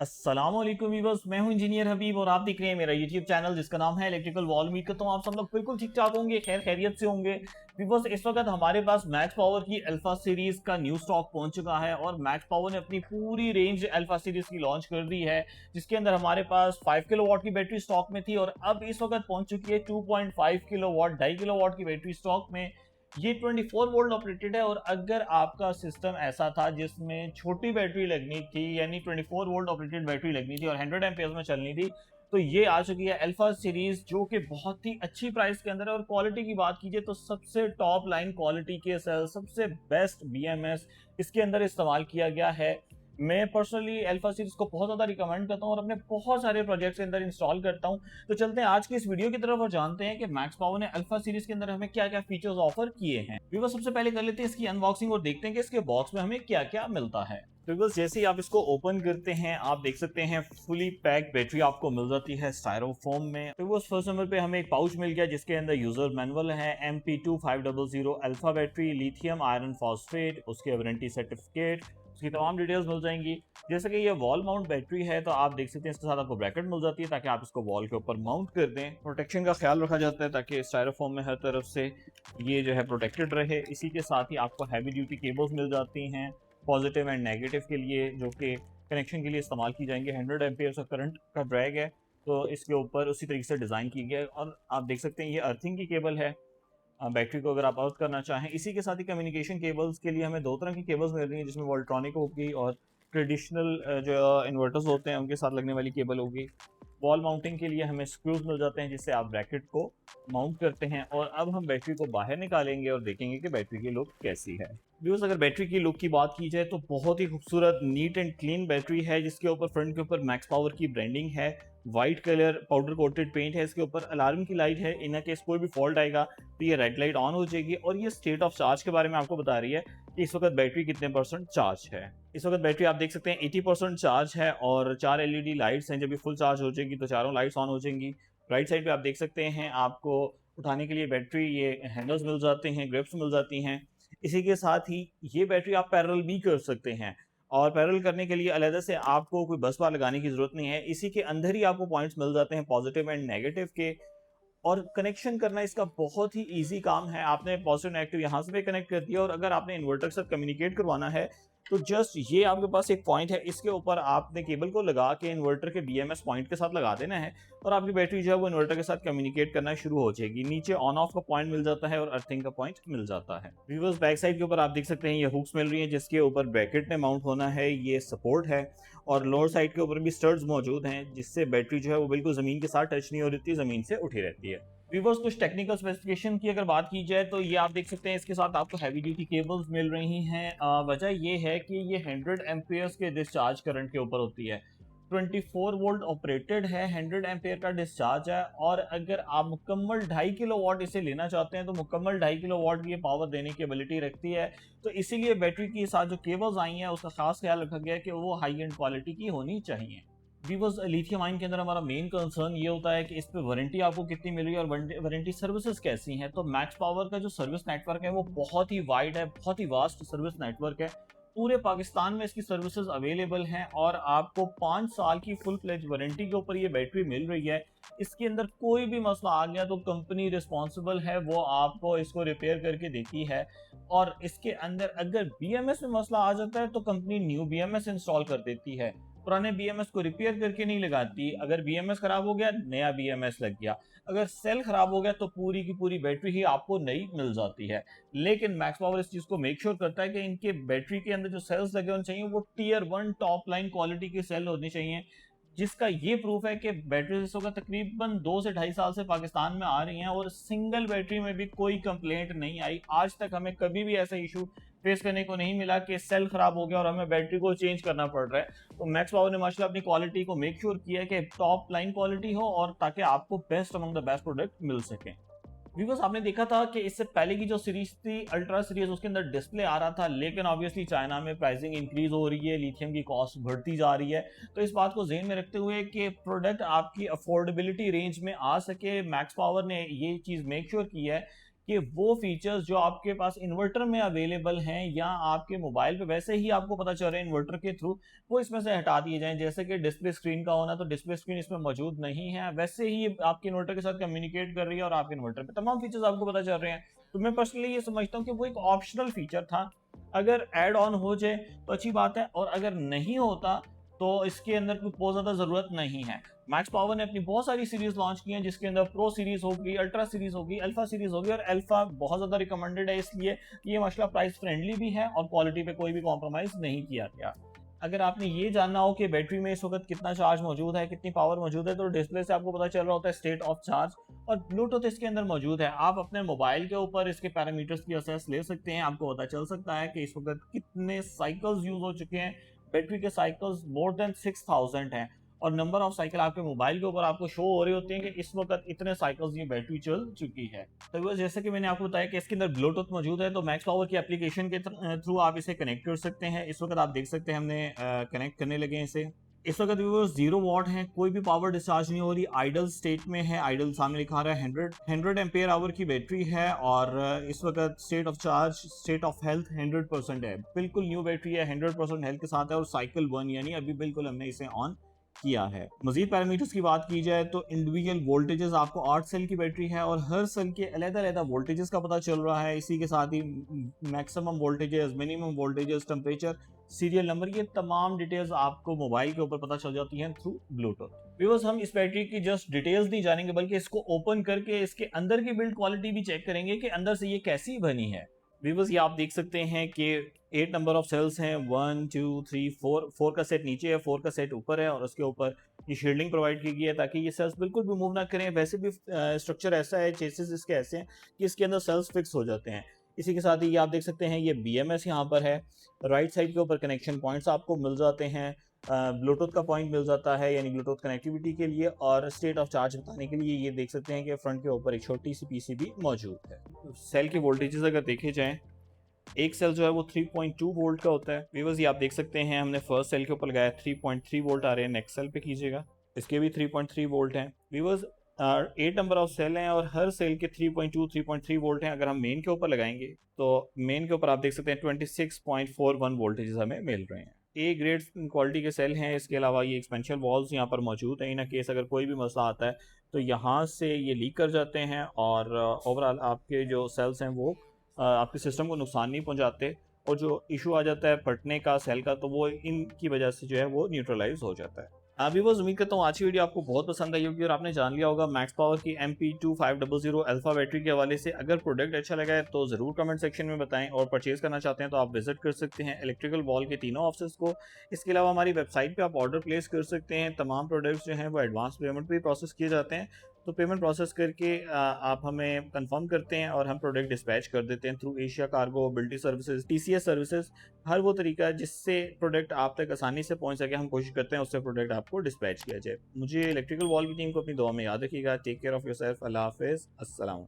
अस्सलामुअलैकुम वीवर्स, मैं हूं इंजीनियर हबीब और आप देख रहे हैं मेरा यूट्यूब चैनल जिसका नाम है इलेक्ट्रिकल वॉल। उम्मीद करता हूं आप सब लोग बिल्कुल ठीक ठाक होंगे, खैर खैरियत से होंगे। वीवर्स, इस वक्त हमारे पास मैक्स पावर की अल्फा सीरीज का न्यू स्टॉक पहुंच चुका है और मैक्स पावर ने अपनी पूरी रेंज अल्फा सीरीज की लॉन्च कर दी है, जिसके अंदर हमारे पास 5 किलोवाट की बैटरी स्टॉक में थी और अब इस वक्त पहुंच चुकी है 2.5 किलोवाट 2.5 किलोवाट की बैटरी स्टॉक में। ये 24 वोल्ट ऑपरेटेड है और अगर आपका सिस्टम ऐसा था जिसमें छोटी बैटरी लगनी थी, यानी 24 वोल्ट ऑपरेटेड बैटरी लगनी थी और 100 एम्पियर में चलनी थी, तो ये आ चुकी है अल्फा सीरीज, जो कि बहुत ही अच्छी प्राइस के अंदर है। और क्वालिटी की बात कीजिए तो सबसे टॉप लाइन क्वालिटी के सेल, सबसे बेस्ट बीएमएस इसके अंदर इस्तेमाल किया गया है। मैं पर्सनली अल्फा सीरीज को बहुत ज्यादा रिकमेंड करता हूं और अपने बहुत सारे प्रोजेक्ट्स के अंदर इंस्टॉल करता हूं। तो चलते हैं आज की इस वीडियो की तरफ और जानते हैं कि मैक्स पावर ने अल्फा सीरीज के अंदर हमें क्या क्या फीचर्स ऑफर किए हैं। वीवर, सबसे पहले कर लेते हैं इसकी अनबॉक्सिंग और देखते हैं कि इसके बॉक्स में हमें क्या क्या मिलता है। तो जैसे ही आप इसको ओपन करते हैं आप देख सकते हैं फुली पैक बैटरी आपको मिल जाती है स्टायरोफोम में। तो वो फर्स्ट नंबर पे हमें एक पाउच मिल गया जिसके अंदर यूजर मैनुअल है, MP2500 alpha battery, lithium iron phosphate, उसके वारंटी सर्टिफिकेट, उसकी तमाम डिटेल्स मिल जाएंगी। जैसे कि ये वॉल माउंट बैटरी है तो आप देख सकते हैं इसके साथ आपको ब्रैकेट मिल जाती है ताकि आप इसको वॉल के ऊपर माउंट कर दें। प्रोटेक्शन का ख्याल रखा जाता है ताकि स्टायरोफोम में हर तरफ से ये जो है प्रोटेक्टेड रहे। इसी के साथ ही आपको हैवी ड्यूटी केबल्स मिल जाती हैं पॉजिटिव एंड नेगेटिव के लिए, जो कि कनेक्शन के लिए इस्तेमाल की जाएंगे। 100 एम्पियर का करंट का ड्रैग है तो इसके ऊपर उसी तरीके से डिज़ाइन की गया है। और आप देख सकते हैं ये अर्थिंग की केबल है बैटरी को अगर आप अर्थ करना चाहें। इसी के साथ ही कम्युनिकेशन केबल्स के लिए हमें दो तरह की केबल्स मिल रही हैं, जिसमें वोल्ट्रॉनिक होगी और ट्रेडिशनल जो इन्वर्टर्स होते हैं उनके साथ लगने वाली केबल होगी। वॉल माउंटिंग के लिए हमें स्क्रूज मिल जाते हैं जिससे आप ब्रैकेट को माउंट करते हैं। और अब हम बैटरी को बाहर निकालेंगे और देखेंगे कि बैटरी की लुक कैसी है। व्यूअर्स, अगर बैटरी की लुक की बात की जाए तो बहुत ही खूबसूरत नीट एंड क्लीन बैटरी है, जिसके ऊपर फ्रंट के ऊपर मैक्स पावर की ब्रांडिंग है। White colour powder coated paint है, इसके ऊपर अलार्म की लाइट है, इन केस कोई भी फॉल्ट आएगा तो ये रेड लाइट ऑन हो जाएगी। और ये स्टेट ऑफ चार्ज के बारे में आपको बता रही है कि इस वक्त बैटरी कितने परसेंट चार्ज है। इस वक्त बैटरी आप देख सकते हैं 80% चार्ज है और 4 एलईडी लाइट्स हैं। जब ये फुल चार्ज हो जाएगी तो चारों लाइट्स ऑन हो जाएंगी। राइट साइड पे आप देख सकते हैं आपको उठाने के लिए बैटरी ये हैंडल्स मिल जाते हैं, ग्रिप्स मिल जाती हैं। इसी के साथ ही ये बैटरी आप पैरेलल भी कर सकते हैं और पैरेलल करने के लिए अलग से आपको कोई बस बार लगाने की जरूरत नहीं है। इसी के अंदर ही आपको पॉइंट्स मिल जाते हैं पॉजिटिव एंड नेगेटिव के। और कनेक्शन करना इसका बहुत ही इजी काम है। आपने पॉजिटिव नेगेटिव यहाँ से भी कनेक्ट कर दिया और अगर आपने इन्वर्टर के साथ कम्युनिकेट करवाना है तो जस्ट ये आपके पास एक पॉइंट है, इसके ऊपर आपने केबल को लगा के इन्वर्टर के बीएमएस पॉइंट के साथ लगा देना है और आपकी बैटरी जो है वो इन्वर्टर के साथ कम्युनिकेट करना शुरू हो जाएगी। नीचे ऑन ऑफ का पॉइंट मिल जाता है और अर्थिंग का पॉइंट मिल जाता है। व्यूअर्स, बैक साइड के ऊपर आप देख सकते हैं ये हुक्स मिल रही है जिसके ऊपर ब्रैकेट में माउंट होना है, ये सपोर्ट है। और लोअर साइड के ऊपर भी स्टड्स मौजूद हैं जिससे बैटरी जो है वो बिल्कुल जमीन के साथ टच नहीं हो रही, जमीन से उठी रहती है। व्यूअर्स, कुछ टेक्निकल स्पेसिफिकेशन की अगर बात की जाए तो ये आप देख सकते हैं इसके साथ आपको हैवी ड्यूटी केबल्स मिल रही हैं। वजह ये है कि ये 100 एम्पियर्स के डिस्चार्ज करंट के ऊपर होती है। 24 वोल्ट ऑपरेटेड है, 100 एम्पियर का डिस्चार्ज है। और अगर आप मुकम्मल 2.5 किलोवाट इसे लेना चाहते हैं तो मुकम्मल 2.5 किलोवाट की ये पावर देने की एबिलिटी रखती है। तो इसीलिए बैटरी के साथ जो केबल्स आई हैं उसका खास ख्याल रखा गया है कि वो हाई एंड क्वालिटी की होनी चाहिए। वीवर्स, लिथियम आयन के अंदर हमारा मेन कंसर्न ये होता है कि इस पे वारंटी आपको कितनी मिल रही है और वारंटी सर्विसेज कैसी हैं। तो मैक्स पावर का जो सर्विस नेटवर्क है वो बहुत ही वाइड है, बहुत ही वास्ट सर्विस नेटवर्क है। पूरे पाकिस्तान में इसकी सर्विसेज अवेलेबल हैं और आपको 5 साल की फुल फ्लेज वारंटी के ऊपर ये बैटरी मिल रही है। इसके अंदर कोई भी मसला आ गया तो कंपनी रिस्पॉन्सिबल है, वो आपको इसको रिपेयर करके देती है। और इसके अंदर अगर बीएमएस में मसला आ जाता है तो कंपनी न्यू बीएमएस इंस्टॉल कर देती है, पुराने बीएमएस को रिपेयर करके नहीं लगाती। अगर बीएमएस खराब हो गया नया बीएमएस लग गया, अगर सेल खराब हो गया तो पूरी की पूरी बैटरी ही आपको नई मिल जाती है। लेकिन मैक्स पावर इस चीज को मेक श्योर करता है कि इनके बैटरी के अंदर जो सेल्स लगे होने चाहिए वो टीयर 1 टॉप लाइन क्वालिटी के सेल होने चाहिए, जिसका ये प्रूफ है कि बैटरी इस वक्त तकरीबन 2 से 2.5 साल से पाकिस्तान में आ रही हैं और सिंगल बैटरी में भी कोई कंप्लेंट नहीं आई। आज तक हमें कभी भी ऐसा इशू फेस करने को नहीं मिला कि सेल खराब हो गया और हमें बैटरी को चेंज करना पड़ रहा है। तो मैक्स पावर ने माशाल्लाह अपनी क्वालिटी को मेक श्योर किया है कि टॉप लाइन क्वालिटी हो और ताकि आपको best among the best product मिल सके। बिकॉज आपने देखा था कि इससे पहले की जो सीरीज थी अल्ट्रा सीरीज, उसके अंदर डिस्प्ले आ रहा था, लेकिन ऑब्वियसली चाइना में प्राइसिंग इंक्रीज हो रही है, लिथियम की कॉस्ट बढ़ती जा रही है। तो इस बात को ध्यान में रखते हुए कि प्रोडक्ट आपकी अफोर्डेबिलिटी रेंज में आ सके, मैक्स पावर ने ये चीज मेक श्योर की है कि वो फीचर्स जो आपके पास इन्वर्टर में अवेलेबल हैं या आपके मोबाइल पे वैसे ही आपको पता चल रहा है इन्वर्टर के थ्रू, वो इसमें से हटा दिए जाएं। जैसे कि डिस्प्ले स्क्रीन का होना, तो डिस्प्ले स्क्रीन इसमें मौजूद नहीं है, वैसे ही ये आपके इन्वर्टर के साथ कम्युनिकेट कर रही है और आपके इन्वर्टर पे तमाम फीचर्स आपको पता चल रहे हैं। तो मैं पर्सनली ये समझता हूँ कि वो एक ऑप्शनल फीचर था, अगर ऐड ऑन हो जाए तो अच्छी बात है, और अगर नहीं होता तो इसके अंदर कोई बहुत ज़्यादा ज़रूरत नहीं है। मैक्स पावर ने अपनी बहुत सारी सीरीज लॉन्च की हैं, जिसके अंदर प्रो सीरीज होगी, अल्ट्रा सीरीज होगी, अल्फा सीरीज होगी, और अल्फा बहुत ज़्यादा रिकमेंडेड है, इसलिए ये माशाल्लाह प्राइस फ्रेंडली भी है और क्वालिटी पे कोई भी कॉम्प्रोमाइज़ नहीं किया गया। अगर आपने ये जानना हो कि बैटरी में इस वक्त कितना चार्ज मौजूद है, कितनी पावर मौजूद है, तो डिस्प्ले से आपको पता चल रहा होता है स्टेट ऑफ चार्ज, और ब्लूटूथ इसके अंदर मौजूद है। आप अपने मोबाइल के ऊपर इसके पैरामीटर्स की असेस ले सकते हैं, आपको पता चल सकता है कि इस वक्त कितने साइकिल्स यूज हो चुके हैं। बैटरी के साइकिल्स मोर देन 6000 हैं, और नंबर ऑफ साइकिल आपके मोबाइल के ऊपर आपको शो हो रहे होते हैं कि इस वक्त इतने साइकिल्स ये बैटरी चल चुकी है। तो वो जैसे कि मैंने आपको बताया कि इसके अंदर ब्लूटूथ मौजूद है, तो मैक्स पावर की एप्लीकेशन के थ्रू आप इसे कनेक्ट कर सकते हैं। इस वक्त आप देख सकते हैं हमने कनेक्ट करने लगे हैं इसे। इस वक्त व्यूअर्स 0 वॉट है, कोई भी पावर डिस्चार्ज नहीं हो रही, आइडल स्टेट में है। आइडल सामने लिखा रहा है 100 एम्पेयर आवर की बैटरी है, और इस वक्त state of charge, state of health 100% है। बिल्कुल न्यू बैटरी है, 100% हेल्थ के साथ है, और साइकिल 1 यानी अभी बिल्कुल हमने इसे ऑन किया है। मजीद पैरामीटर्स की बात की जाए तो इंडिविजुअल वोल्टेजेस, आपको 8 सेल की बैटरी है और हर सेल के अलग-अलग वोल्टेजेस का पता चल रहा है। इसी के साथ ही maximum voltages, minimum voltages, temperature, serial number, ये तमाम डिटेल्स आपको मोबाइल के ऊपर पता चल जाती हैं थ्रू ब्लूटूथ। व्यूअर्स, हम इस बैटरी की जस्ट डिटेल्स नहीं जानेंगे, बल्कि इसको ओपन करके इसके अंदर की बिल्ड क्वालिटी भी चेक करेंगे कि अंदर से ये कैसी बनी है। व्यूअर्स, ये आप देख सकते हैं कि 8 नंबर ऑफ सेल्स हैं, 1 2 3 4, 4 का सेट नीचे है, 4 का सेट ऊपर है, और उसके ऊपर ये शील्डिंग प्रोवाइड की गई है ताकि ये सेल्स बिल्कुल भी मूव ना करें। वैसे भी स्ट्रक्चर ऐसा है, चेसिस इसके ऐसे हैं कि इसके अंदर सेल्स फिक्स हो जाते हैं। इसी के साथ ही ये आप देख सकते हैं ये BMS यहाँ पर है। राइट साइड के ऊपर कनेक्शन पॉइंट्स आपको मिल जाते हैं, ब्लूटूथ का पॉइंट मिल जाता है यानी ब्लूटूथ कनेक्टिविटी के लिए, और स्टेट ऑफ चार्ज बताने के लिए ये देख सकते हैं कि फ्रंट के ऊपर एक छोटी सी PCB मौजूद है। सेल की वोल्टेजेस अगर देखे जाएँ, एक सेल जो है वो 3.2 वोल्ट का होता है। व्यूअर्स, ये आप देख सकते हैं हमने फर्स्ट सेल के ऊपर लगाया 3.3 वोल्ट आ रहे हैं। नेक्स्ट सेल पे कीजिएगा, इसके भी 3.3 वोल्ट हैं। व्यूअर्स, 8 नंबर ऑफ सेल हैं और हर सेल के 3.2 3.3 वोल्ट हैं। अगर हम मेन के ऊपर लगाएंगे तो मेन के ऊपर आप देख सकते हैं 26.41 वोल्टेज हमें मिल रहे हैं। ए ग्रेड क्वालिटी के सेल हैं। इसके अलावा ये एक्सपेंशन वॉल्स यहाँ पर मौजूद हैं, इन केस अगर कोई भी मसला आता है तो यहाँ से ये लीक कर जाते हैं, और ओवरऑल आपके जो सेल्स हैं वो आपके सिस्टम को नुकसान नहीं पहुंचाते, और जो इशू आ जाता है फटने का सेल का, तो वो इनकी वजह से जो है वो न्यूट्रलाइज हो जाता है। अभी बस उम्मीद करता हूँ आज की वीडियो आपको बहुत पसंद आई होगी और आपने जान लिया होगा मैक्स पावर की MP2500 अल्फा बैटरी के हवाले से। अगर प्रोडक्ट अच्छा लगा है तो ज़रूर कमेंट सेक्शन में बताएं, और परचेज करना चाहते हैं तो आप विजिट कर सकते हैं इलेक्ट्रिकल वॉल के तीनों ऑफिस को। इसके अलावा हमारी वेबसाइट पे आप ऑर्डर प्लेस कर सकते हैं। तमाम प्रोडक्ट्स जो हैं वो एडवांस पेमेंट पे प्रोसेस किए जाते हैं, तो पेमेंट प्रोसेस करके आप हमें कंफर्म करते हैं और हम प्रोडक्ट डिस्पैच कर देते हैं थ्रू एशिया कार्गो, बिल्टी सर्विसेज, TCS सर्विसेज। हर वो तरीका जिससे प्रोडक्ट आप तक आसानी से पहुंच सके हम कोशिश करते हैं उससे प्रोडक्ट आपको डिस्पैच किया जाए। मुझे इलेक्ट्रिकल वॉल की टीम को अपनी दुआ में याद रखिएगा। Take care of yourself. अल्लाह हाफिज़। अस्सलाम।